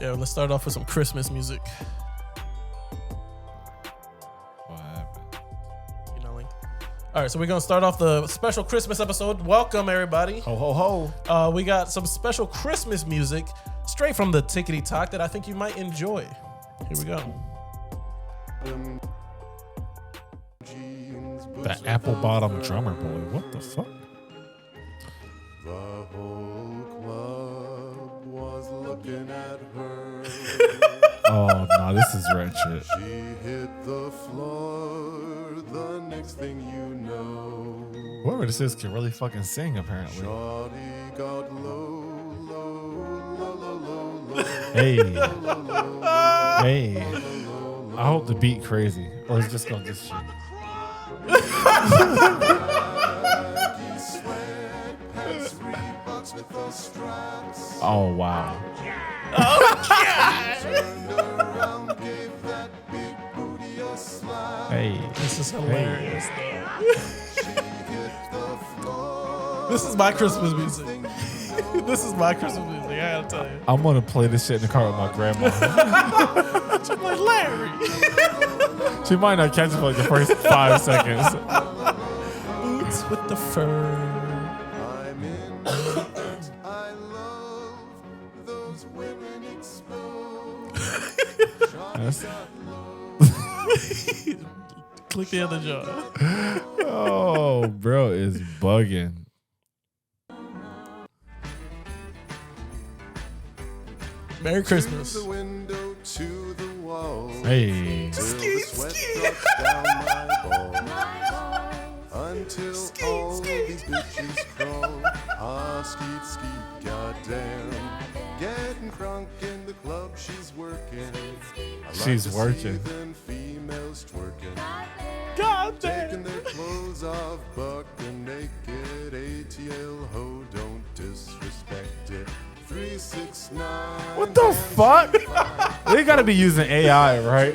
Yeah, let's start off with some Christmas music. What happened? You know, Link. All right, so we're gonna start off the special Christmas episode. Welcome everybody. Ho ho ho! We got some special Christmas music straight from the Tickety Talk that I think you might enjoy. Here we go. The apple bottom drummer boy. What the fuck? The whole club was looking at her. Oh no, this is wretched. She hit the floor. The next thing you know, Whoever this is can really fucking sing. Apparently. Shawty got low, low, low, low, low, low. Hey, Low, hey. low, I hope the beat crazy, or it's just gonna just shit. baggy sweatpants, Reeboks with those straps. Oh wow. Turned around, gave that big booty a slap. Hey, This is hilarious. She hit the floor. This is my Christmas music. This is my Christmas music. I gotta tell you. I'm gonna play this shit in the car with my grandma. I'm like Larry. She might not catch it for like the first 5 seconds. Boots with the fur. I'm in it. I love those women exposed. That's- Click the other jaw. Oh, bro is bugging. Merry Christmas. To the window, to the wall. Hey, Till the sweat drops down my balls. Until all these bitches crawl. Ah, skeet, skeet, goddamn. Getting crunk in the club, she's working. I like She's to see working. them females twerking. God Taking damn. their clothes off, bucking naked. ATL ho, don't disrespect it. 369. what the fuck? They gotta be using AI, right?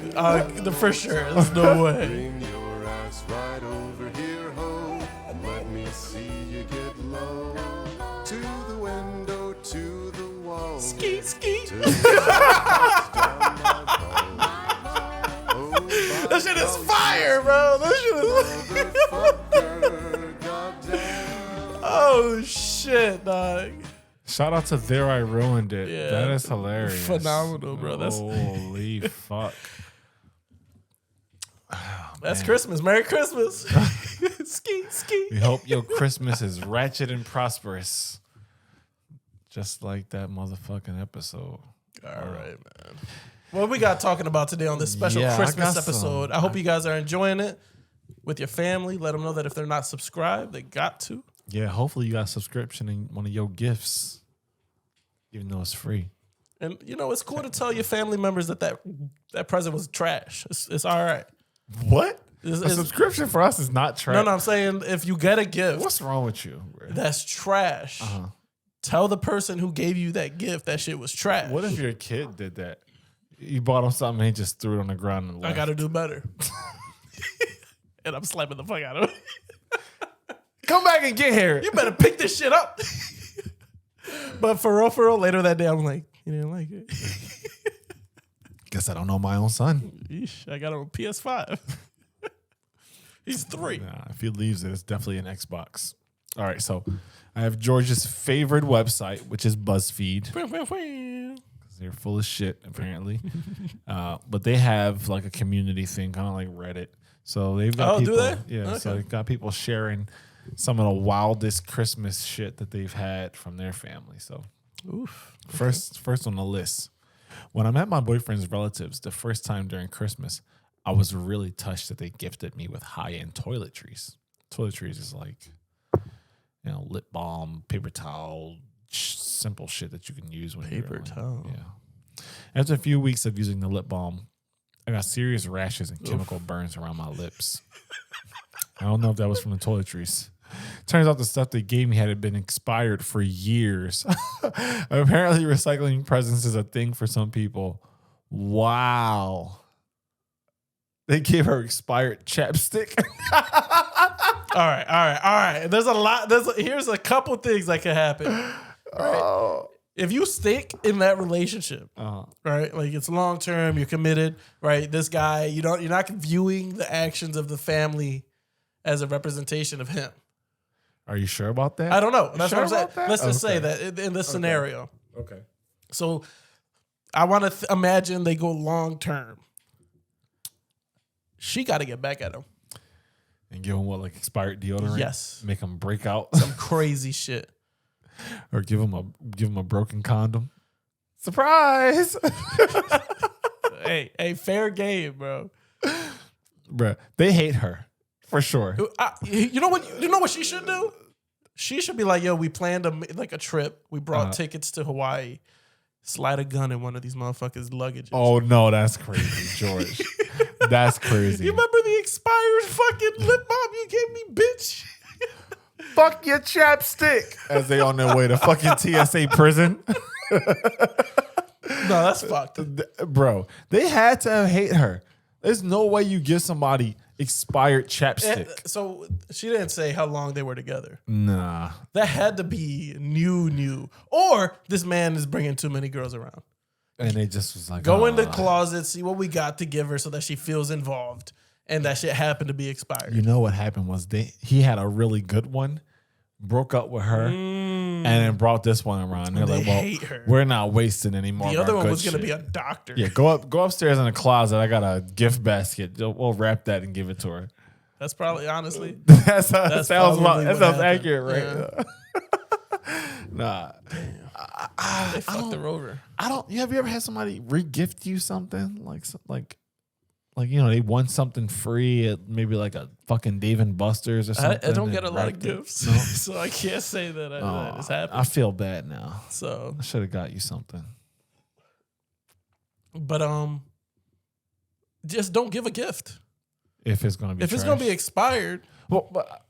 For sure. There's no way. Bring your ass right over here, ho, and let me see you get low. To the window, to the wall. Skeet, skeet. Till the sweat drops down my balls. Oh, That shit is fire, bro. That shit is. motherfucker, goddamn. Oh shit, dog. Shout out to There I Ruined It. Yeah. That is hilarious. Phenomenal, bro. Holy fuck. That's Christmas. Merry Christmas. Skeet, skeet. We hope your Christmas is ratchet and prosperous. Just like that motherfucking episode. All right, man. What we got talking about today on this special Yeah, I Christmas got episode? some. I hope you guys are enjoying it with your family. Let them know that if they're not subscribed, they got to. Yeah, hopefully you got a subscription in one of your gifts. Even though it's free. And, you know, it's cool to tell your family members that present was trash. It's all right. What? It's- A subscription for us is not trash. No, I'm saying if you get a gift What's wrong with you, bro? that's trash, tell the person who gave you that gift that shit was trash. What if your kid did that? You bought him something and he just threw it on the ground and I left. got to do better. And I'm slapping the fuck out of it. Come back and get here. You better pick this shit up. But for real, later that day, I'm like, you didn't like it. Guess I don't know my own son. Yeesh, I got him a PS5. He's 3. Nah, if he leaves it, it's definitely an Xbox. All right, so I have George's favorite website, which is BuzzFeed. They're full of shit, apparently. But they have like a community thing, kind of like Reddit. So they've got people. do they? Yeah, so Okay. they've got people sharing some of the wildest Christmas shit that they've had from their family. So Oof. first on the list. When I met my boyfriend's relatives the first time during Christmas, I was really touched that they gifted me with high-end toiletries. Toiletries is like, lip balm, paper towel, simple shit that you can use when Paper you're towel. Yeah. After a few weeks of using the lip balm, I got serious rashes and chemical burns around my lips. I don't know if that was from the toiletries. Turns out the stuff they gave me had been expired for years. Apparently, recycling presents is a thing for some people. Wow. They gave her expired chapstick. All right. There's a lot. Here's a couple things that could happen. Right? Oh. if you stick in that relationship, right? Like it's long term, you're committed, right? This guy, you're not viewing the actions of the family as a representation of him. Are you sure about that? I don't know. That's what I'm saying. That? Let's just say that in this scenario. Okay. So I want to imagine they go long term. She got to get back at him. And give him what, like expired deodorant? Yes. Make him break out. Some crazy shit. Or give him a broken condom. Surprise! hey, fair game, bro. Bruh, they hate her for sure. You know what she should do? She should be like, yo, we planned a trip. We brought tickets to Hawaii. Slide a gun in one of these motherfuckers' luggage. Oh no, that's crazy, George. That's crazy. You remember the expired fucking lip balm you gave me, bitch? Fuck your chapstick. As they on their way to fucking TSA prison. No, that's fucked. Bro, they had to hate her. There's no way you give somebody expired chapstick. So she didn't say how long they were together. Nah. That had to be new. Or this man is bringing too many girls around. And they just was like, go in the closet, see what we got to give her so that she feels involved. And that shit happened to be expired. You know what happened was he had a really good one, broke up with her, and then brought this one around. They're like, well, hate her. We're not wasting any more. The of other our one was good going to shit. be a doctor. Yeah, go upstairs in the closet. I got a gift basket. We'll wrap that and give it to her. That's probably, honestly. that sounds accurate, right? Yeah. Nah. They fucked her over. Have you ever had somebody re-gift you something? Like you know, they won something free at maybe like a fucking Dave and Buster's or something. I don't get a lot of gifts, no? So I can't say that that has happened. I feel bad now. So I should have got you something. But just don't give a gift. If it's gonna be it's gonna be expired. Well, but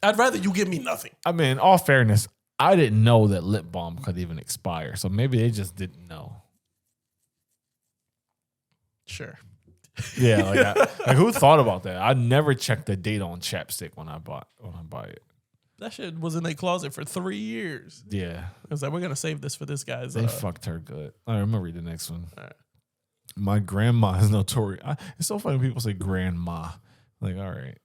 I'd rather you give me nothing. I mean, in all fairness, I didn't know that lip balm could even expire. So maybe they just didn't know. Sure. Yeah, like who thought about that? I never checked the date on chapstick when I buy it. That shit was in their closet for 3 years. Yeah. I was like, we're gonna save this for this guy's. They fucked her good. All right, I'm gonna read the next one. All right. My grandma is notorious. It's so funny when people say grandma. Like, all right.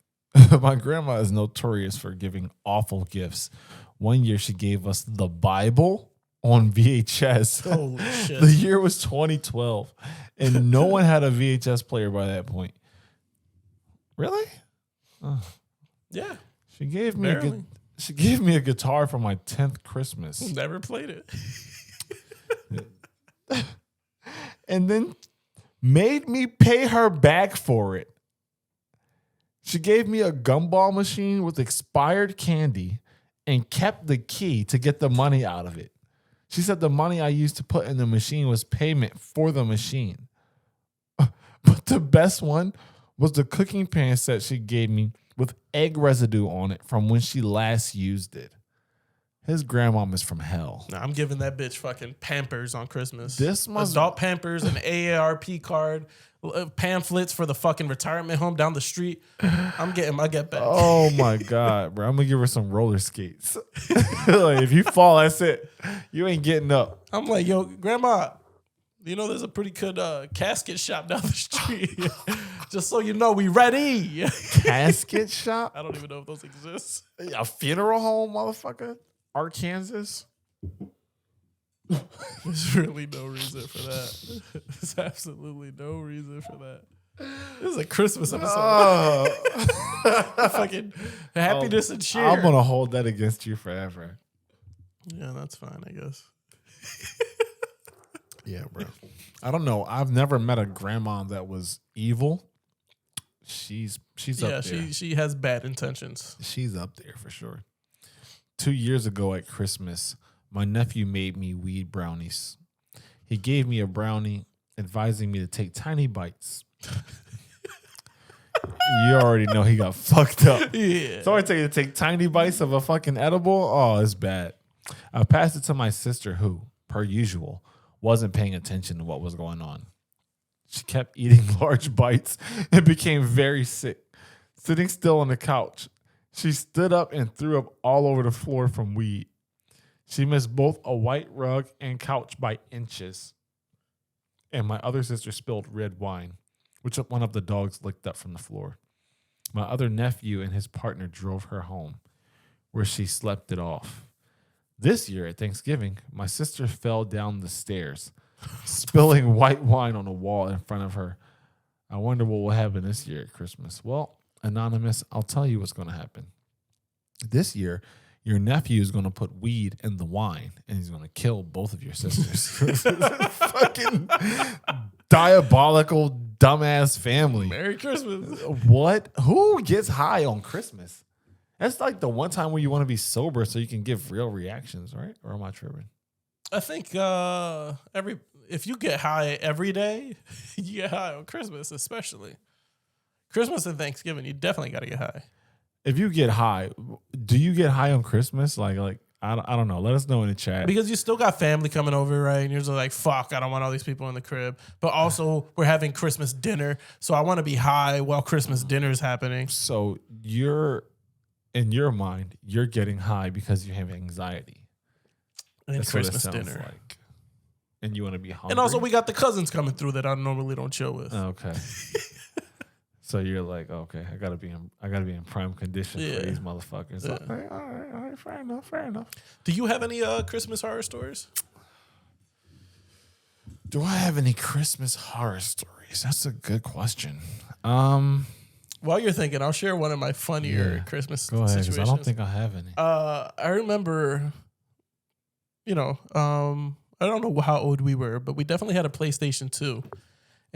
My grandma is notorious for giving awful gifts. One year she gave us the Bible on VHS. Holy shit. The year was 2012. And no one had a VHS player by that point. Really? Oh. Yeah. She gave me a guitar for my 10th Christmas. Never played it. And then made me pay her back for it. She gave me a gumball machine with expired candy and kept the key to get the money out of it. She said the money I used to put in the machine was payment for the machine. But the best one was the cooking pan set she gave me with egg residue on it from when she last used it. His grandmom is from hell. Nah, I'm giving that bitch fucking Pampers on Christmas. This must adult Pampers, an AARP card, pamphlets for the fucking retirement home down the street. I'm getting my get back. Oh my God, bro. I'm gonna give her some roller skates. Like, if you fall, that's it. You ain't getting up. I'm like, yo, grandma, you know there's a pretty good casket shop down the street. Just so you know, we ready. Casket shop? I don't even know if those exist. A funeral home, motherfucker? Arkansas? There's really no reason for that. There's absolutely no reason for that. This is a Christmas episode. Fucking happiness and cheer. I'm gonna hold that against you forever. Yeah, that's fine, I guess. Yeah, bro. I don't know. I've never met a grandma that was evil. She's up there. Yeah, she has bad intentions. She's up there for sure. 2 years ago at Christmas, my nephew made me weed brownies. He gave me a brownie advising me to take tiny bites. You already know he got fucked up. Yeah. So I tell you to take tiny bites of a fucking edible. Oh, it's bad. I passed it to my sister who, per usual, wasn't paying attention to what was going on. She kept eating large bites and became very sick. Sitting still on the couch, she stood up and threw up all over the floor from weed. She missed both a white rug and couch by inches. And my other sister spilled red wine, which one of the dogs licked up from the floor. My other nephew and his partner drove her home, where she slept it off. This year at Thanksgiving, my sister fell down the stairs, spilling white wine on a wall in front of her. I wonder what will happen this year at Christmas. Well, Anonymous, I'll tell you what's going to happen. This year, your nephew is going to put weed in the wine, and he's going to kill both of your sisters. Fucking diabolical, dumbass family. Merry Christmas. What? Who gets high on Christmas? That's like the one time where you want to be sober so you can give real reactions, right? Or am I tripping? I think if you get high every day, you get high on Christmas, especially. Christmas and Thanksgiving, you definitely got to get high. If you get high, do you get high on Christmas? Like I don't know. Let us know in the chat. Because you still got family coming over, right? And you're just like, fuck, I don't want all these people in the crib. But also, we're having Christmas dinner, so I want to be high while Christmas dinner is happening. So in your mind, you're getting high because you have anxiety. And That's Christmas what it sounds dinner. like. And you want to be hungry. And also, we got the cousins coming through that I normally don't chill with. Okay. So you're like, okay, I gotta be in prime condition for these motherfuckers. Yeah. Okay, all right, fair enough. Do you have any Christmas horror stories? Do I have any Christmas horror stories? That's a good question. While you're thinking, I'll share one of my funnier Christmas Go ahead, because situations. I don't think I have any. I remember, I don't know how old we were, but we definitely had a PlayStation 2.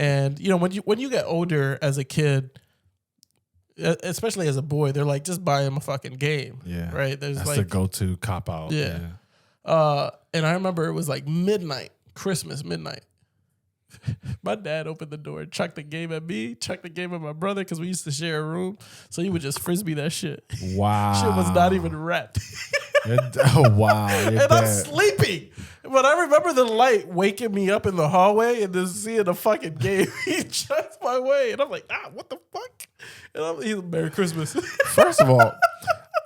And, when you get older as a kid, especially as a boy, they're like, just buy him a fucking game. Yeah. Right? There's That's like the go-to cop-out. Yeah. And I remember it was like midnight, Christmas midnight. My dad opened the door and chucked the game at me, chucked the game at my brother, because we used to share a room. So he would just frisbee that shit. Wow. Shit was not even wrapped. Oh, wow. And I'm sleeping. But I remember the light waking me up in the hallway and then seeing the fucking game. He chucks my way. And I'm like, what the fuck? And he's Merry Christmas. First of all,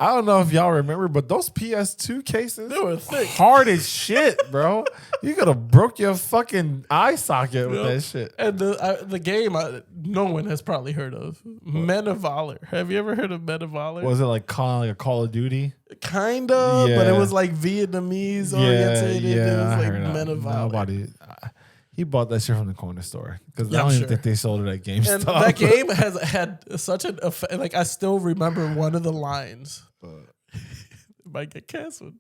I don't know if y'all remember, but those PS2 cases, They were thick. hard as shit, bro. You could have broke your fucking eye socket with that shit. And the game no one has probably heard of. Men of Valor. Have you ever heard of Men of Valor? Was it like a Call of Duty? Kind of, but it Yeah. was like Vietnamese oriented. It was I like heard that. Men of Valor. Nobody. He bought that shit from the corner store because Yeah, I I'm don't even sure. think they sold it at GameStop. And that game has had such an effect. Like, I still remember one of the lines. It might get canceled.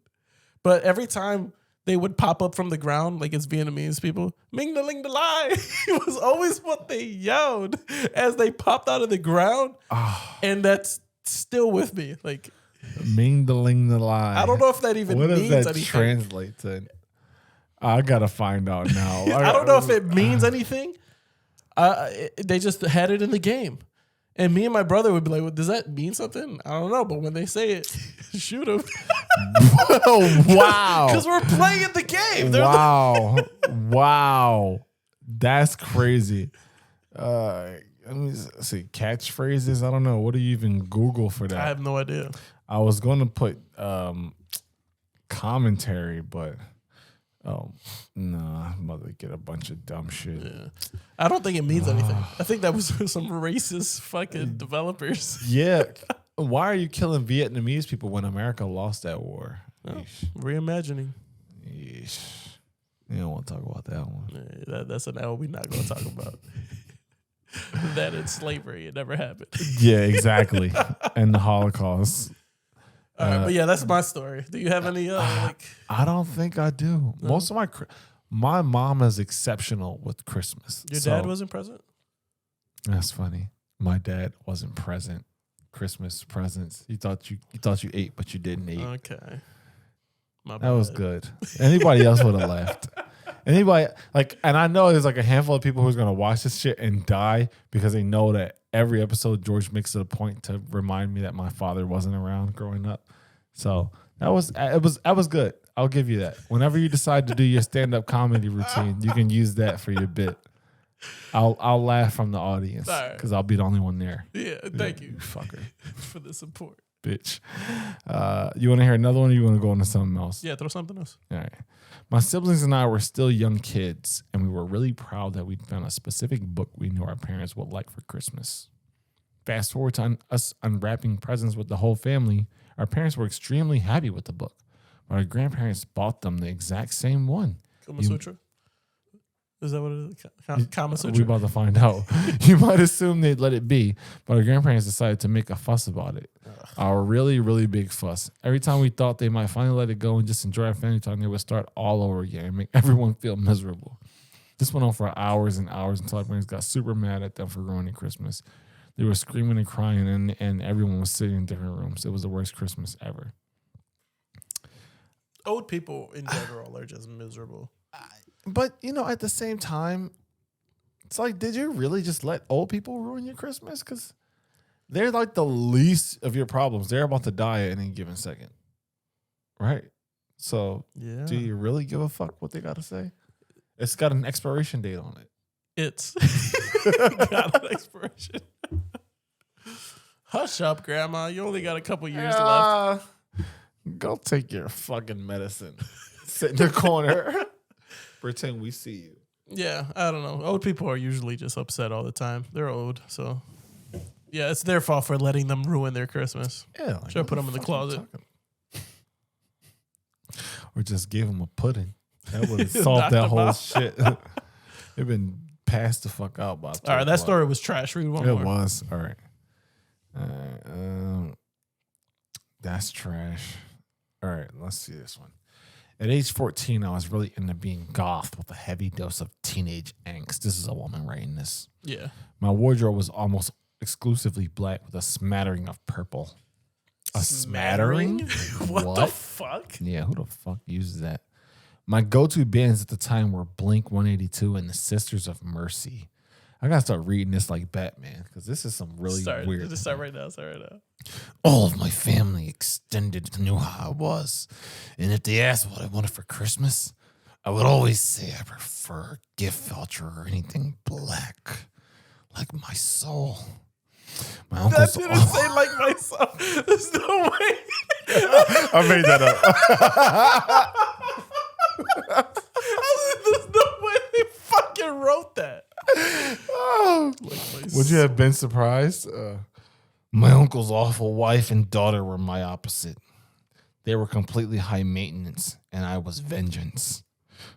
But every time they would pop up from the ground, like it's Vietnamese people, Ming da Ling da Lai. It was always what they yelled as they popped out of the ground. And that's still with me. Like, Ming the Ling the Lie. I don't know if that even What means does that anything. translate to? I gotta find out now. I don't know if it means anything. They just had it in the game. And me and my brother would be like, well, does that mean something? I don't know. But when they say it, shoot them. Oh, wow. Because we're playing the game. Wow. Wow. That's crazy. Let me see. Catchphrases. I don't know. What do you even Google for that? I have no idea. I was going to put commentary, but nah, I'm about to get a bunch of dumb shit. Yeah. I don't think it means anything. I think that was some racist fucking developers. Yeah. Why are you killing Vietnamese people when America lost that war? No. Reimagining. Yeesh. You don't want to talk about that one. Yeah, that's an L we're not going to talk about. That and slavery. It never happened. Yeah, exactly. And the Holocaust. All right, but yeah, that's my story. Do you have any I don't think I do. No? Most of my mom is exceptional with Christmas. Your dad wasn't present? That's funny. My dad wasn't present. Christmas presents. You thought you ate, but you didn't eat. Okay. My That was bad. good. Anybody else would have left. Anybody and I know there's like a handful of people who's gonna watch this shit and die because they know that every episode George makes it a point to remind me that my father wasn't around growing up. So that was good. I'll give you that. Whenever you decide to do your stand-up comedy routine, you can use that for your bit. I'll laugh from the audience because I'll be the only one there. Yeah, thank you fucker. for the support. bitch. You want to hear another one or you want to go on to something else? Yeah, throw something else. All right. My siblings and I were still young kids, and we were really proud that we'd found a specific book we knew our parents would like for Christmas. Fast forward to us unwrapping presents with the whole family, our parents were extremely happy with the book, but our grandparents bought them the exact same one. Kama Sutra? Is that what it is? Kama Sutra? We're about to find out. You might assume they'd let it be, but our grandparents decided to make a fuss about it. A really, really big fuss. Every time we thought they might finally let it go and just enjoy our family time, they would start all over again and make everyone feel miserable. This went on for hours and hours until our parents got super mad at them for ruining Christmas. They were screaming and crying, and everyone was sitting in different rooms. It was the worst Christmas ever. Old people in general are just miserable. But, at the same time, it's like, did you really just let old people ruin your Christmas? Because they're like the least of your problems. They're about to die at any given second. Right? So, yeah. Do you really give a fuck what they got to say? It's got an expiration date on it. It's got an expiration. Hush up, Grandma. You only got a couple years left. Go take your fucking medicine. Sit in the corner. Pretend we see you. Yeah, I don't know. Old people are usually just upset all the time. They're old, so yeah, it's their fault for letting them ruin their Christmas. Yeah, like, should have put them in the closet. Or just give them a pudding. That would have solved that whole shit. They've been passed the fuck out by. All right, that story was trash. Read one more. It was. All right. That's trash. All right, let's see this one. At age 14, I was really into being goth with a heavy dose of teenage angst. This is a woman writing this. Yeah. My wardrobe was almost exclusively black with a smattering of purple. A smattering? What the fuck? Yeah, who the fuck uses that? My go-to bands at the time were Blink 182 and the Sisters of Mercy. I gotta start reading this like Batman because this is some really weird. Just start right now. All of my family extended knew how I was, and if they asked what I wanted for Christmas, I would always say I prefer a gift voucher or anything black, like my soul. My uncle's that didn't say like my soul. There's no way. I made that up. There's no way they fucking wrote that. Oh. Would you have been surprised? My uncle's awful wife and daughter were my opposite. They were completely high maintenance, and I was vengeance.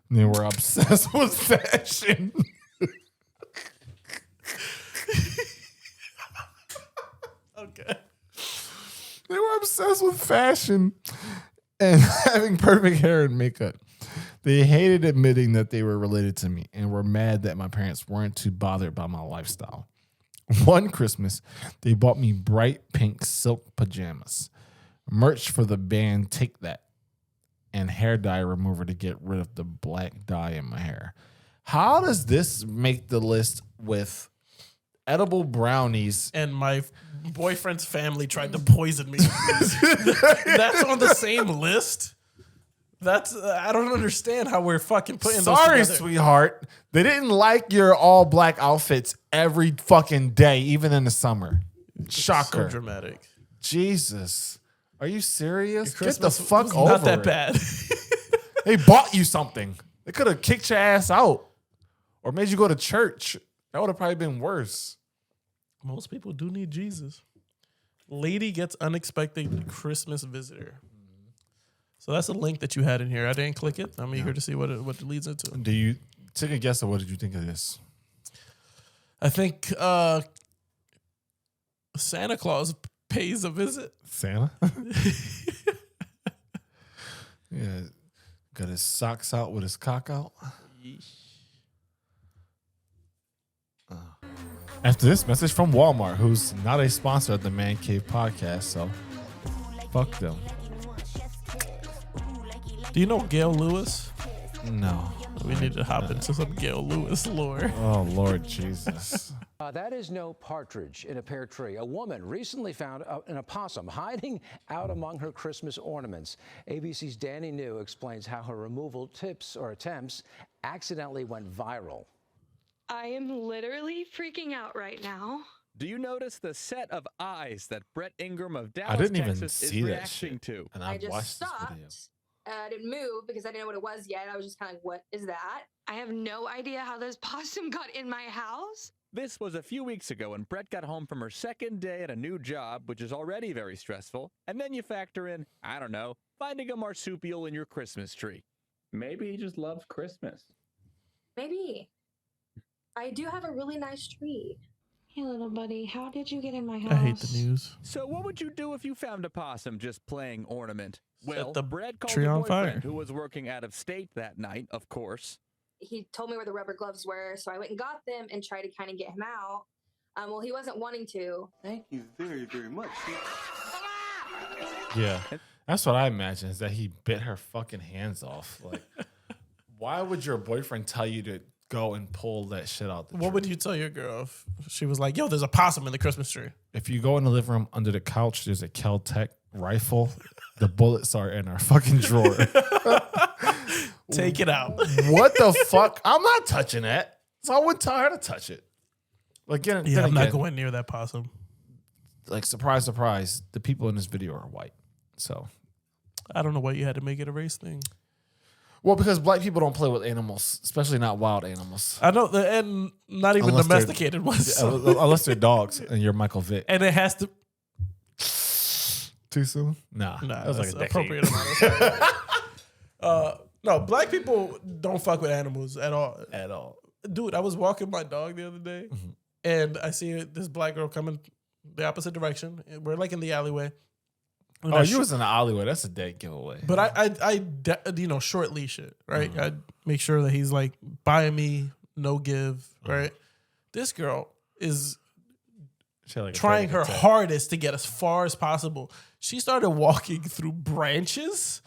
And they were obsessed with fashion. Okay. They were obsessed with fashion and having perfect hair and makeup. They hated admitting that they were related to me and were mad that my parents weren't too bothered by my lifestyle. One Christmas, they bought me bright pink silk pajamas, merch for the band Take That, and hair dye remover to get rid of the black dye in my hair. How does this make the list with edible brownies? And my boyfriend's family tried to poison me. That's on the same list? That's I don't understand how we're fucking putting those together. Sorry, sweetheart. They didn't like your all black outfits every fucking day, even in the summer. Shocker. So dramatic. Jesus. Are you serious? Get the Christmas fuck was over not that it. bad. They bought you something. They could have kicked your ass out or made you go to church. That would have probably been worse. Most people do need Jesus. Lady gets unexpected Christmas visitor. So that's a link that you had in here. I didn't click it. I'm eager to see what it leads into. Do you take a guess at what did you think of this? I think Santa Claus pays a visit. Santa? Yeah. Got his socks out with his cock out. After this message from Walmart, who's not a sponsor of the Mancave Podcast, so fuck them. Do you know Gail Lewis? No. We need to hop into some Gail Lewis lore. Oh, Lord Jesus. That is no partridge in a pear tree. A woman recently found an opossum hiding out among her Christmas ornaments. ABC's Danny New explains how her removal tips or attempts accidentally went viral. I am literally freaking out right now. Do you notice the set of eyes that Brett Ingram of Dallas, I didn't even Texas see is that reacting shit. to? And I I've just watched this stopped. video. I didn't move because I didn't know what it was yet. I was just kind of like, what is that? I have no idea how this possum got in my house. This was a few weeks ago when Brett got home from her second day at a new job, which is already very stressful. And then you factor in, I don't know, finding a marsupial in your Christmas tree. Maybe he just loves Christmas. Maybe. I do have a really nice tree. Hey, little buddy, how did you get in my house? I hate the news. So what would you do if you found a possum just playing ornament? Well, the Brett called tree her on boyfriend, fire. who was working out of state that night, of course. He told me where the rubber gloves were, so I went and got them and tried to kind of get him out. Well, he wasn't wanting to. Thank you very, very much. Yeah, that's what I imagine, is that he bit her fucking hands off. Like, why would your boyfriend tell you to go and pull that shit out the tree? What would you tell your girl if she was like, yo, there's a possum in the Christmas tree? If you go in the living room under the couch, there's a Kel-Tec rifle. The bullets are in our fucking drawer. Take it out. What the fuck? I'm not touching that. So I wouldn't tell her to touch it. Like, Yeah, I'm not going near that possum. Like, surprise, surprise, the people in this video are white. So, I don't know why you had to make it a race thing. well, because black people don't play with animals, especially not wild animals. I know, and not even Unless they're- domesticated ones. so- Unless they're dogs and you're Michael Vick. And it has to. Too soon? Nah. Nah, that was like that's a decade. appropriate amount of no, black people don't fuck with animals at all. At all. Dude, I was walking my dog the other day, and I see this black girl coming the opposite direction. And we're like in the alleyway. And Oh, I you was in the alleyway. That's a dead giveaway. But I short leash it, right? I make sure that he's like by me, no give, right? This girl is She had like a trying panic her attack. hardest to get as far as possible. She started walking through branches,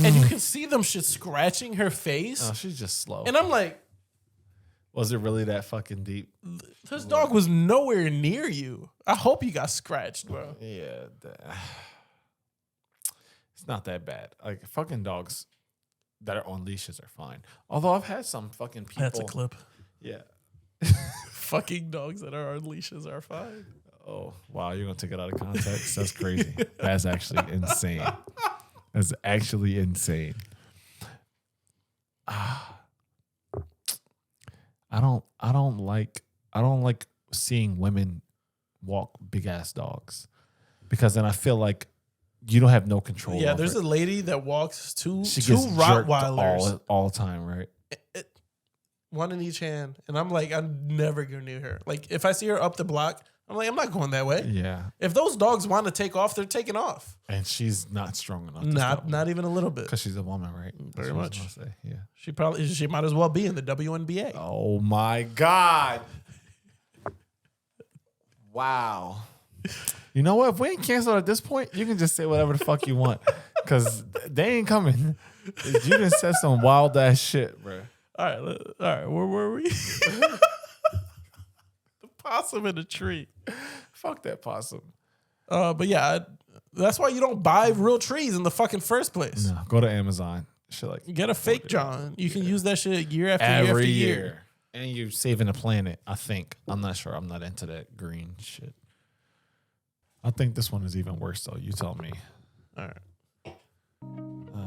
and you can see them shit scratching her face. Oh, she's just slow. And I'm like, Was it really that fucking deep? this dog was nowhere near you. I hope you got scratched, bro. Yeah. It's not that bad. Like, fucking dogs that are on leashes are fine. Although I've had some fucking people. That's a clip. Yeah. Fucking dogs that are on leashes are fine. Oh, wow. You're going to take it out of context? That's crazy. That's actually insane. That's actually insane. I don't like seeing women walk big ass dogs, because then I feel like you don't have no control. Yeah, over there's it. a lady that walks two She gets jerked Rottweilers, all the time, right? one in each hand, and I'm like, I'm never going near her. Like, if I see her up the block, I'm like, I'm not going that way. Yeah, If those dogs want to take off, they're taking off. and she's not strong enough. to stop Not even a little bit. because she's a woman, right? That's Very what I was much. gonna say. Yeah. She might as well be in the WNBA. Oh my God. Wow. You know what? If we ain't canceled at this point, you can just say whatever the fuck you want, because they ain't coming. You just said some wild ass shit, bro. All right. Where were we? The possum in the tree. Fuck that possum. But yeah, that's why you don't buy real trees in the fucking first place. No, go to Amazon. Shit like Get a fake John. You can use that shit year after year every after year. year. And you're saving the planet, I think. I'm not sure. I'm not into that green shit. I think this one is even worse, though. You tell me. All right.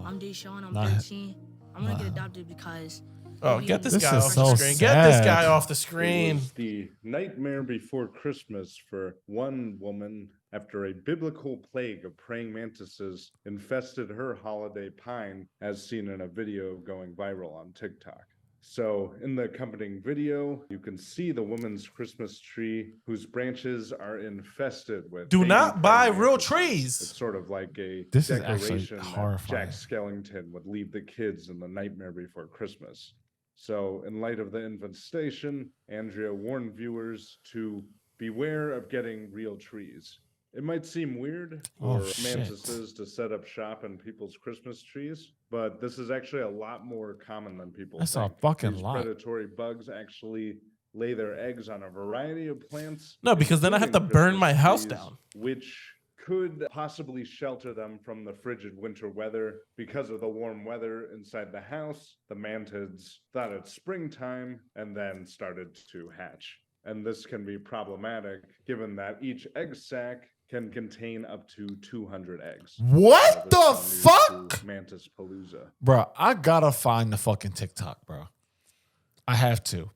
I'm Deshaun. I'm Nah. 13. I'm gonna get adopted because. Oh, get this This guy is off so the screen. Get this sad. guy off the It screen. was the nightmare before Christmas for one woman after a biblical plague of praying mantises infested her holiday pine, as seen in a video going viral on TikTok. So in the accompanying video, you can see the woman's Christmas tree, whose branches are infested with. Do baby not buy praying real mantises. trees. It's sort of like a This is actually decoration that horrifying. Jack Skellington would leave the kids in the nightmare before Christmas. So, in light of the infestation, Andrea warned viewers to beware of getting real trees. It might seem weird Oh, for shit. mantises to set up shop in people's Christmas trees, but this is actually a lot more common than people That's a think. fucking These lot. predatory bugs actually lay their eggs on a variety of plants. No, because then I have to including burn my Christmas house trees, down. which could possibly shelter them from the frigid winter weather. Because of the warm weather inside the house, the mantids thought it's springtime and then started to hatch. and this can be problematic given that each egg sac can contain up to 200 eggs. What the fuck? Mantis Palooza. Bro, I gotta find the fucking TikTok, bro. I have to.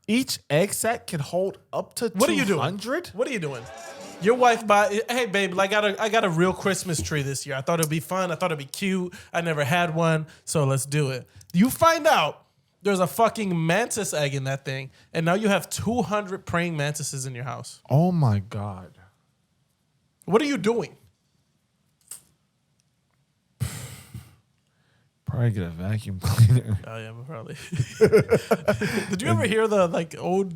Each egg sac can hold up to 200? What are you doing? What are you doing? Your wife hey babe, I got a real Christmas tree this year. I thought it'd be fun. I thought it'd be cute. I never had one, so let's do it. You find out there's a fucking mantis egg in that thing, and now you have 200 praying mantises in your house. Oh my God. What are you doing? Probably get a vacuum cleaner. Oh yeah, probably. Did you ever hear the old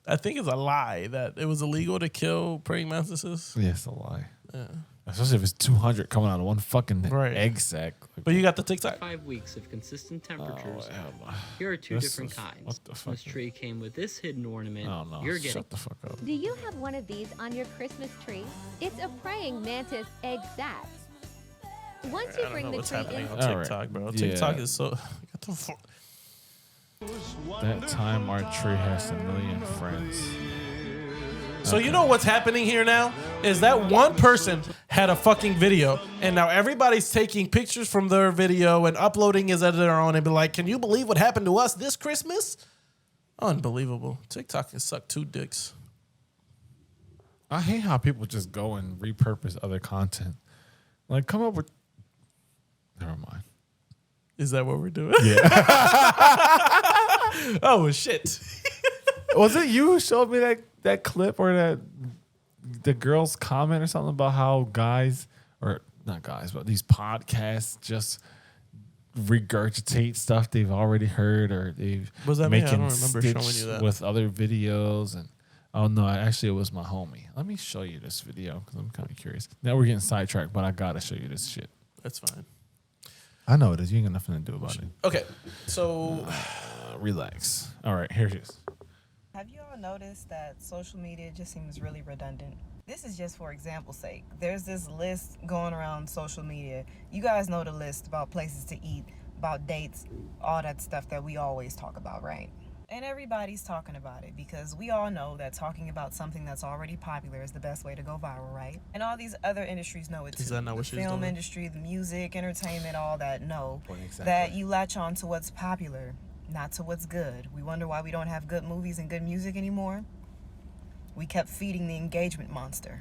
I think it's a lie that it was illegal to kill praying mantises? Yeah, it's a lie. Yeah. Especially if it's 200 coming out of one fucking egg sack. But you got the TikTok? 5 weeks of consistent temperatures. Here are two different kinds. This tree came with this hidden ornament. Oh no, You're getting. shut the fuck up. Do you have one of these on your Christmas tree? It's a praying mantis egg sac. Once you bring the what's tree happening in, on TikTok, bro. TikTok is so. What the fuck? That time our tree has 1 million friends. So you know what's happening here now is that one person had a fucking video, and now everybody's taking pictures from their video and uploading it as their own and be like, "Can you believe what happened to us this Christmas?" Unbelievable. TikTok can suck 2 dicks. I hate how people just go and repurpose other content. Like, come up with. Never mind. Is that what we're doing? Yeah. Oh shit. Was it you who showed me that clip or that the girl's comment or something about how guys, or not guys, but these podcasts just regurgitate stuff they've already heard, or they've Was that me? I making don't remember showing you stitch that. with other videos. And oh no, actually it was my homie. Let me show you this video because I'm kind of curious. Now we're getting sidetracked, but I gotta show you this shit. That's fine. I know it is. You ain't got nothing to do about it. Okay, so relax. All right, here it is. Have you all noticed that social media just seems really redundant? This is just for example's sake. There's this list going around social media. You guys know the list about places to eat, about dates, all that stuff that we always talk about, right? And everybody's talking about it because we all know that talking about something that's already popular is the best way to go viral, right? And all these other industries know it too. Is that not what the she's film doing? industry, the music, entertainment, all that know Exactly. that you latch on to what's popular, not to what's good. We wonder why we don't have good movies and good music anymore. We kept feeding the engagement monster.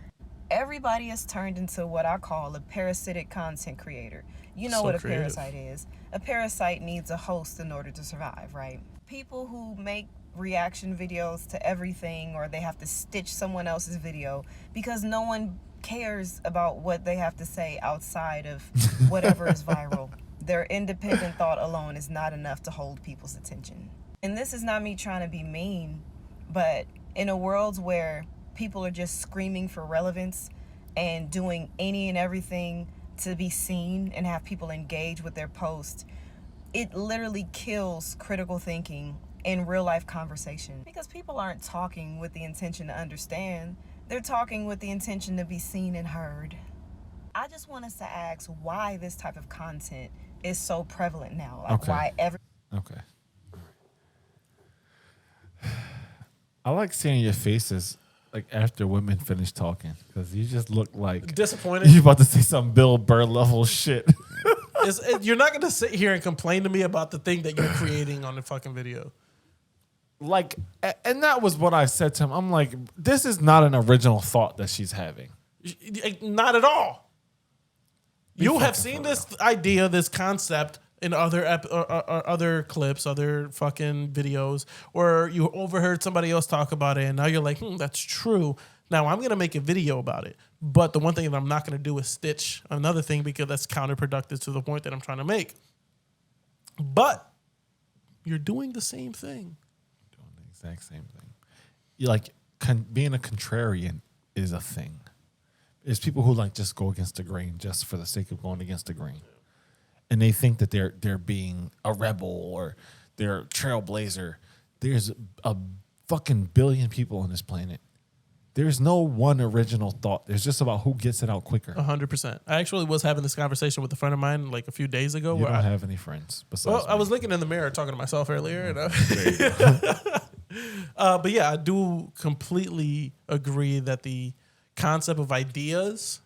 Everybody has turned into what I call a parasitic content creator. You know So what a creative. parasite is. A parasite needs a host in order to survive, right? People who make reaction videos to everything, or they have to stitch someone else's video because no one cares about what they have to say outside of whatever is viral. Their independent thought alone is not enough to hold people's attention. And this is not me trying to be mean, but in a world where people are just screaming for relevance and doing any and everything to be seen and have people engage with their post, it literally kills critical thinking in real life conversation. Because people aren't talking with the intention to understand. They're talking with the intention to be seen and heard. I just want us to ask why this type of content is so prevalent now. Like why Okay. I like seeing your faces like after women finish talking because you just look like disappointed. You about to say some Bill Burr level shit. You're not going to sit here and complain to me about the thing that you're creating on the fucking video. Like, and that was what I said to him. I'm like, this is not an original thought that she's having. Not at all. You have seen this idea, this concept in other other clips, other fucking videos, or you overheard somebody else talk about it, and now you're like, that's true. Now I'm gonna make a video about it. But the one thing that I'm not gonna do is stitch another thing because that's counterproductive to the point that I'm trying to make. But you're doing the same thing. Doing the exact same thing. You like being a contrarian is a thing. It's people who like just go against the grain just for the sake of going against the grain. And they think that they're being a rebel or they're a trailblazer. There's a fucking billion people on this planet. There's no one original thought. There's just about who gets it out quicker. 100%. I actually was having this conversation with a friend of mine like a few days ago. You where don't have any friends besides I me. was looking in the mirror talking to myself earlier. But yeah, I do completely agree that the concept of ideas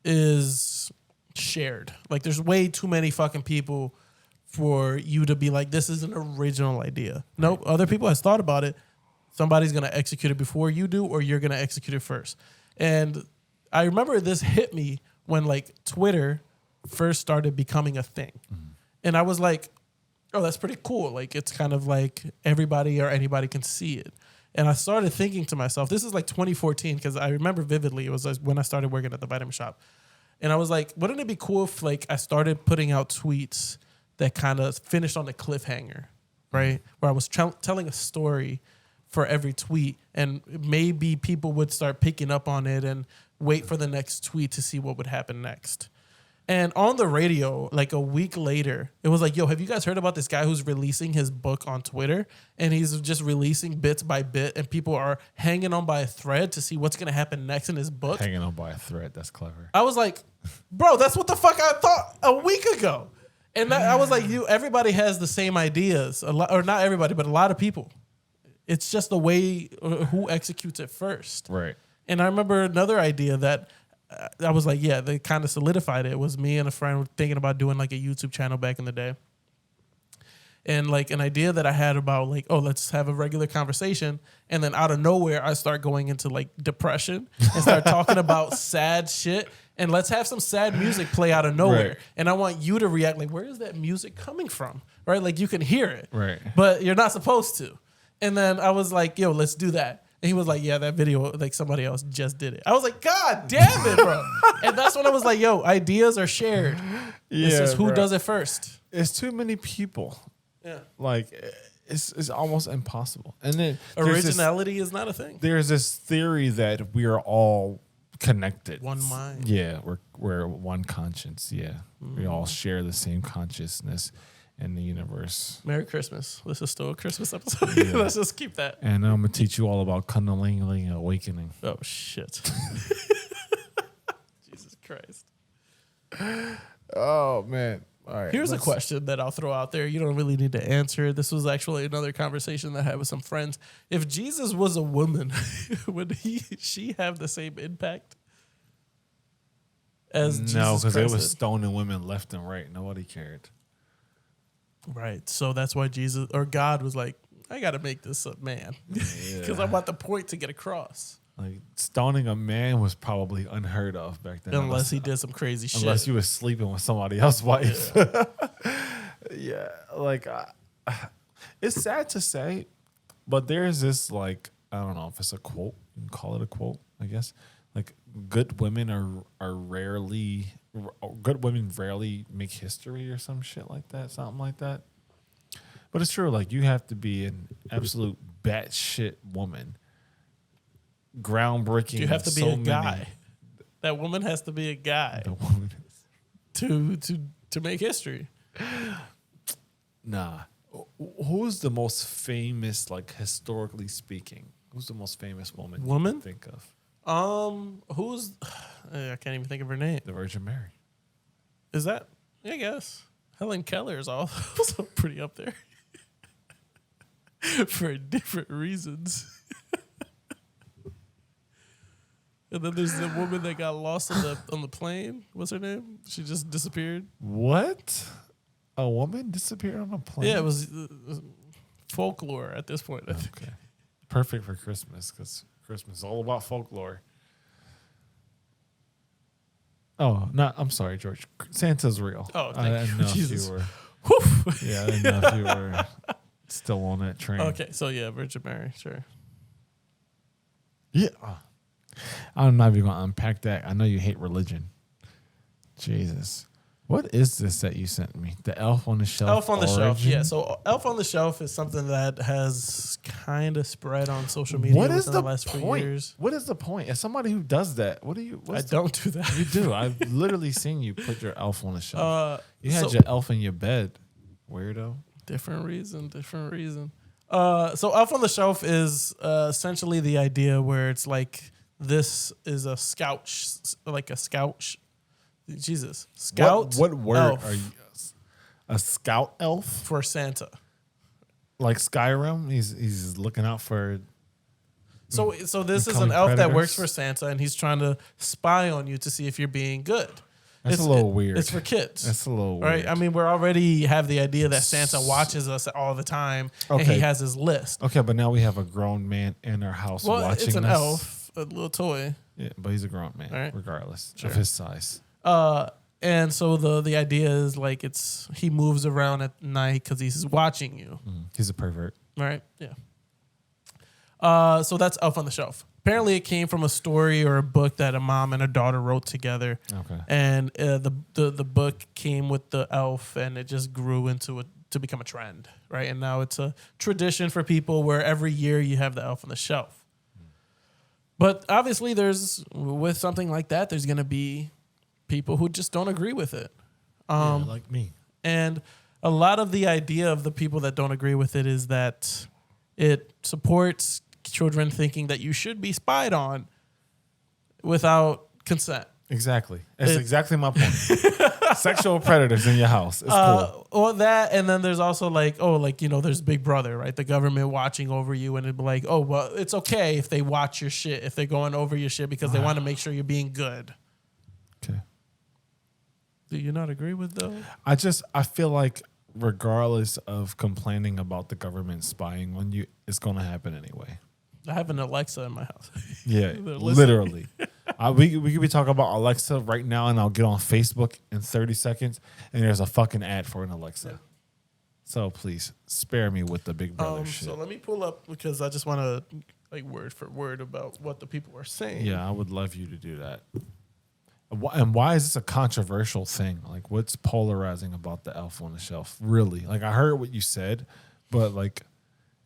is shared. Like, there's way too many fucking people for you to be like, this is an original idea. Nope, other people has thought about it. Somebody's gonna execute it before you do, or you're gonna execute it first. And I remember this hit me when like Twitter first started becoming a thing. And I was like, oh, that's pretty cool. Like, it's kind of like everybody or anybody can see it. And I started thinking to myself, this is like 2014, because I remember vividly, it was like when I started working at the vitamin shop. And I was like, wouldn't it be cool if like I started putting out tweets that kind of finished on a cliffhanger, right? Where I was telling a story for every tweet, and maybe people would start picking up on it and wait for the next tweet to see what would happen next. And on the radio, like a week later, it was like, yo, have you guys heard about this guy who's releasing his book on Twitter? And he's just releasing bits by bit, and people are hanging on by a thread to see what's going to happen next in his book. Hanging on by a thread. That's clever. I was like, bro, that's what the fuck I thought a week ago. And I was like, everybody has the same ideas. A lot, or not everybody, but a lot of people. It's just the way who executes it first. Right. And I remember another idea that I was like, yeah, they kind of solidified it. It was me and a friend were thinking about doing like a YouTube channel back in the day. And like an idea that I had about like, oh, let's have a regular conversation. And then out of nowhere, I start going into like depression and start talking about sad shit. And let's have some sad music play out of nowhere. Right. And I want you to react like, where is that music coming from? Right? Like you can hear it. Right. But you're not supposed to. And then I was like, yo, let's do that. And he was like, yeah, that video, like somebody else just did it. I was like, God damn it, bro. And that's when I was like, yo, ideas are shared. Yeah, it's just who bro. does it first. It's too many people. Yeah. Like, it's almost impossible. And then originality is not a thing. There's this theory that we are all connected. One mind. Yeah, we're one conscience. Yeah. We all share the same consciousness in the universe. Merry Christmas. This is still a Christmas episode. Yeah. Let's just keep that. And I'm going to teach you all about Kundalini awakening. Oh, shit. Jesus Christ. Oh, man. All right. Here's a question that I'll throw out there. You don't really need to answer. This was actually another conversation that I had with some friends. If Jesus was a woman, would she have the same impact as Jesus Christ? No, because they were stoning women left and right. Nobody cared. Right. So that's why Jesus or God was like, I got to make this a man because I want the point to get across. Like stoning a man was probably unheard of back then. Unless he did some crazy shit. Unless you were sleeping with somebody else's wife. Yeah. Like, it's sad to say, but there's this, like, I don't know if it's a quote. You can call it a quote, I guess. Like, good women rarely make history or some shit like that, something like that. But it's true. Like, you have to be an absolute batshit woman. Groundbreaking. You have to be a guy. That woman has to be a guy. The woman to make history. Nah. Who's the most famous, like, historically speaking? Who's the most famous woman you can think of? Who's I can't even think of her name. The Virgin Mary. Is that? I guess Helen Keller is also pretty up there for different reasons. And then there's the woman that got lost on the plane. What's her name? She just disappeared. What? A woman disappeared on a plane? Yeah, it was folklore at this point. I think. Okay. Perfect for Christmas, because Christmas is all about folklore. Oh, I'm sorry, George. Santa's real. Oh, I didn't know Jesus. if you were. Whew. Yeah, I didn't know if you were still on that train. Okay, so yeah, Virgin Mary, sure. Yeah. I'm not even going to unpack that. I know you hate religion. Jesus. What is this that you sent me? The Elf on the Shelf? Elf on the origin? Shelf, yeah. So Elf on the Shelf is something that has kind of spread on social media within the last few years. What is the point? As somebody who does that, I don't do that. You do. I've literally seen you put your elf on the shelf. You had so- your elf in your bed, weirdo. Different reason. So Elf on the Shelf is essentially the idea where it's like this is a scout. Jesus. Scout. What word elf are you? A scout elf? for Santa. like Skyrim. He's looking out for. So this is an elf that works for Santa, and he's trying to spy on you to see if you're being good. That's a little weird. It's for kids. That's a little right. weird. I mean, we already have the idea that Santa watches us all the time, and he has his list. Okay, but now we have a grown man in our house watching it's an us. elf, a little toy. Yeah, but he's a grown man, regardless of his size. And so the idea is like he moves around at night because he's watching you. He's a pervert. Right. Yeah. So that's Elf on the Shelf. Apparently, it came from a story or a book that a mom and a daughter wrote together. Okay. And the book came with the elf, and it just grew to become a trend, right? And now it's a tradition for people where every year you have the Elf on the Shelf. But obviously, with something like that, there's going to be people who just don't agree with it. Like me. And a lot of the idea of the people that don't agree with it is that it supports children thinking that you should be spied on without consent. Exactly. That's exactly my point. Sexual predators in your house. It's cool. Or that, and then there's also there's Big Brother, right? The government watching over you, and it'd be like, oh, well, it's okay if they watch your shit, if they're going over your shit because they want to make sure you're being good. Okay. Do you not agree with those? I feel like regardless of complaining about the government spying on you, it's going to happen anyway. I have an Alexa in my house. Yeah, literally. We could be talking about Alexa right now, and I'll get on Facebook in 30 seconds, and there's a fucking ad for an Alexa. Yeah. So please spare me with the Big Brother shit. So let me pull up because I just want to word for word about what the people are saying. Yeah, I would love you to do that. And why is this a controversial thing? Like, what's polarizing about the Elf on the Shelf? Really? Like, I heard what you said, but like,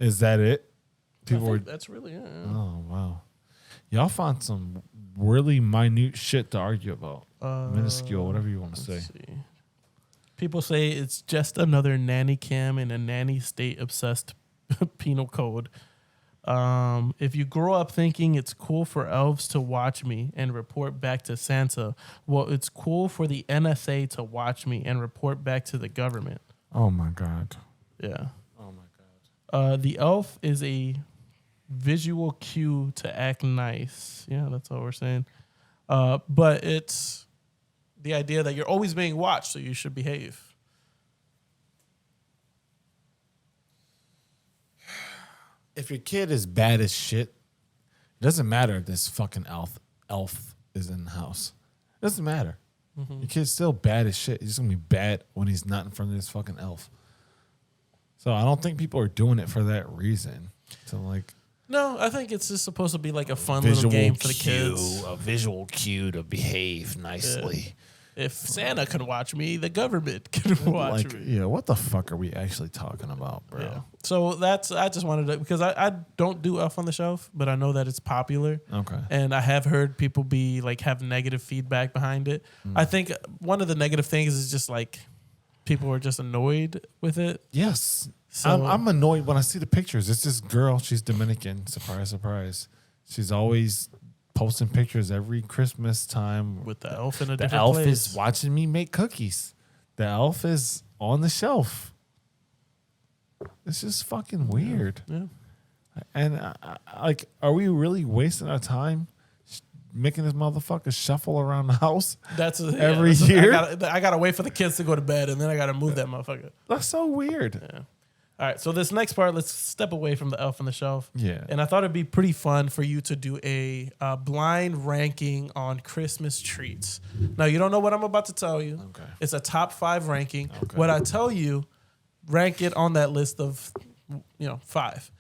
is that it? That's really it. Yeah. Oh wow, y'all found some really minute shit to argue about. Minuscule, whatever you want to say. See. People say it's just another nanny cam in a nanny state obsessed penal code. If you grow up thinking it's cool for elves to watch me and report back to Santa, well, it's cool for the NSA to watch me and report back to the government. Oh my God. Yeah. Oh my God. The elf is a visual cue to act nice. Yeah, that's all we're saying. But it's the idea that you're always being watched, so you should behave. If your kid is bad as shit, it doesn't matter if this fucking elf is in the house. It doesn't matter. Your kid's still bad as shit. He's just gonna be bad when he's not in front of this fucking elf. So I don't think people are doing it for that reason. So like, no, I think it's just supposed to be like a fun little game for the kids. A visual cue to behave nicely. Yeah. If Santa can watch me, the government can watch me. Yeah, what the fuck are we actually talking about, bro? Yeah. So I just wanted to, because I don't do Elf on the Shelf, but I know that it's popular. Okay. And I have heard people have negative feedback behind it. I think one of the negative things is just like people are just annoyed with it. Yes. So I'm annoyed when I see the pictures. It's this girl. She's Dominican. Surprise, surprise. She's always posting pictures every Christmas time with the elf in a different The elf place. is watching me make cookies. The elf is on the shelf. It's just fucking weird. Yeah. And are we really wasting our time making this motherfucker shuffle around the house? Every year. I gotta wait for the kids to go to bed, and then I gotta move that motherfucker. That's so weird. Yeah. All right, so this next part, let's step away from the Elf on the Shelf. Yeah. And I thought it'd be pretty fun for you to do a blind ranking on Christmas treats. Now, you don't know what I'm about to tell you. Okay. It's a top 5 ranking. Okay. What I tell you, rank it on that list of 5.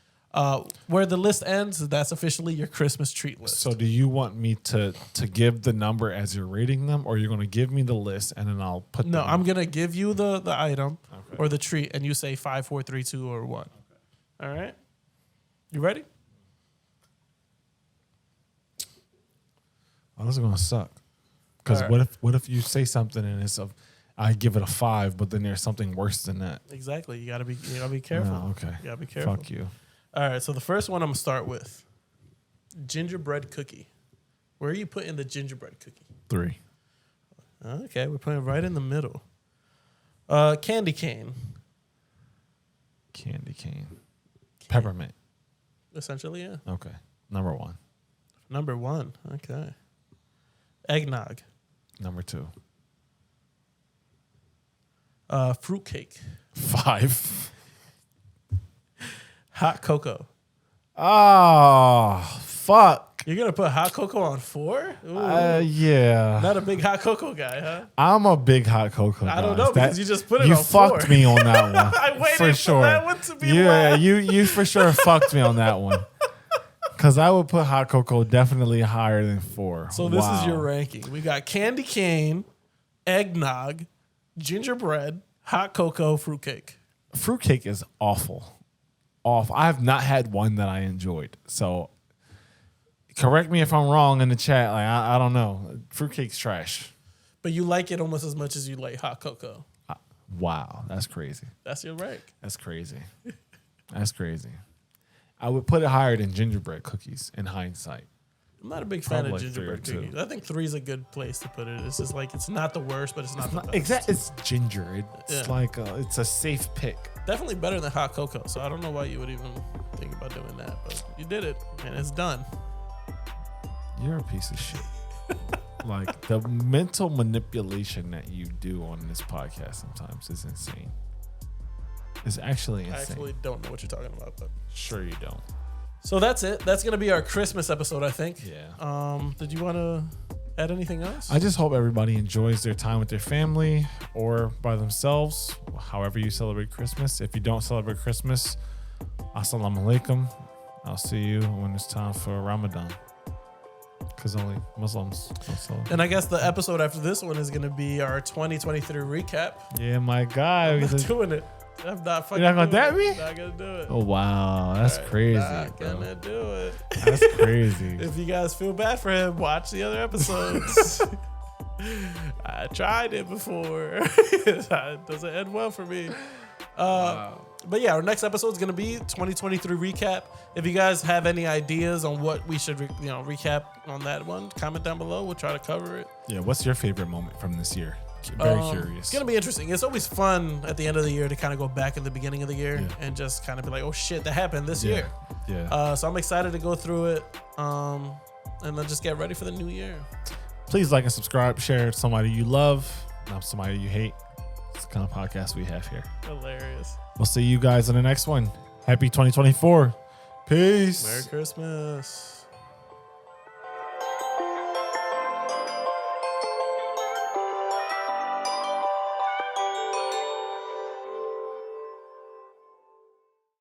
Where the list ends, that's officially your Christmas treat list. So do you want me to give the number as you're rating them, or you're going to give me the list and then I'll put No, I'm going to give you the item or the treat, and you say 5, 4, 3, 2, or 1. All right? You ready? Oh, this is going to suck. Because what if you say something and I give it a 5, but then there's something worse than that? Exactly. You gotta be careful. Oh, okay. You gotta be careful. Fuck you. All right, so the first one I'm going to start with, gingerbread cookie. Where are you putting the gingerbread cookie? 3. Okay, we're putting it right in the middle. Candy cane. Candy cane. Peppermint. Essentially, yeah. Okay. Number 1. Number 1. Okay. Eggnog. Number 2. Fruitcake. 5. Hot cocoa. Oh, fuck. You're going to put hot cocoa on 4? Yeah. Not a big hot cocoa guy, huh? I'm a big hot cocoa guy. I don't know because you just put it you on 4. You fucked me on that one. I waited for sure. that one to be Yeah, you for sure fucked me on that one. Because I would put hot cocoa definitely higher than 4. So this is your ranking. We got candy cane, eggnog, gingerbread, hot cocoa, fruitcake. Fruitcake is awful. I have not had one that I enjoyed. So correct me if I'm wrong in the chat. Like I don't know. Fruitcake's trash. But you like it almost as much as you like hot cocoa. Wow, that's crazy. That's your rank. That's crazy. That's crazy. I would put it higher than gingerbread cookies in hindsight. I'm not a big fan of gingerbread cookies. I think 3 is a good place to put it. It's just like it's not the worst, but it's not the best. Exactly. It's ginger. It's like it's a safe pick. Definitely better than hot cocoa. So I don't know why you would even think about doing that, but you did it and it's done. You're a piece of shit. Like the mental manipulation that you do on this podcast sometimes is insane. It's actually insane. I actually don't know what you're talking about, but sure you don't. So that's it. That's gonna be our Christmas episode, I think. Yeah. Did you want to add anything else? I just hope everybody enjoys their time with their family or by themselves, however you celebrate Christmas. If you don't celebrate Christmas, assalamu alaikum. I'll see you when it's time for Ramadan. Because only Muslims don't celebrate. And I guess the episode after this one is gonna be our 2023 recap. Yeah, my guy. I'm not doing it. I'm not fucking. You're not gonna dab me? Not gonna do it. Oh wow, that's crazy. Not gonna do it. That's crazy. If you guys feel bad for him, watch the other episodes. I tried it before. It doesn't end well for me. But yeah, our next episode is going to be 2023 recap. If you guys have any ideas on what we should recap on that one, comment down below. We'll try to cover it. Yeah, what's your favorite moment from this year? Very curious. It's going to be interesting. It's always fun at the end of the year to kind of go back in the beginning of the year and just kind of be like, oh shit, that happened this year. Yeah. So I'm excited to go through it and then just get ready for the new year. Please like and subscribe, share somebody you love, not somebody you hate. It's the kind of podcast we have here. Hilarious. We'll see you guys in the next one. Happy 2024. Peace. Merry Christmas.